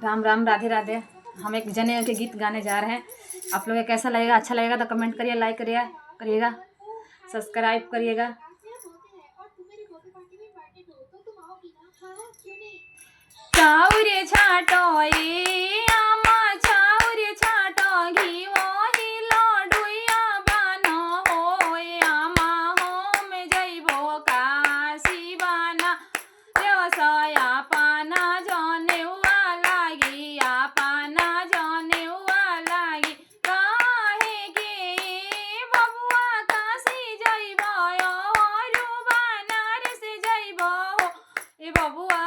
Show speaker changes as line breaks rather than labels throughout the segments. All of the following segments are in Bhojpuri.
राम राम, राधे राधे। हम एक जने के गीत गाने जा रहे हैं। आप लोगों को कैसा लगेगा? अच्छा लगेगा तो कमेंट करिए, लाइक करिएगा, सब्सक्राइब करिएगा। चाउरे छाटो आमा चाउरे छाटो घी वही लडुइया बानो होय आमा होम जइबो काशी बाना व्यवसाया पाना जनेउआ लागी पाना जनेउआ लागी काहे के बबुआ काशी जइबो औरु बनारस जइबो ए बबुआ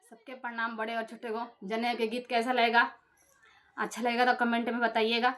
सबके प्रणाम, बड़े और छोटे को। जने के गीत कैसा लगेगा? अच्छा लगेगा तो कमेंट में बताइएगा।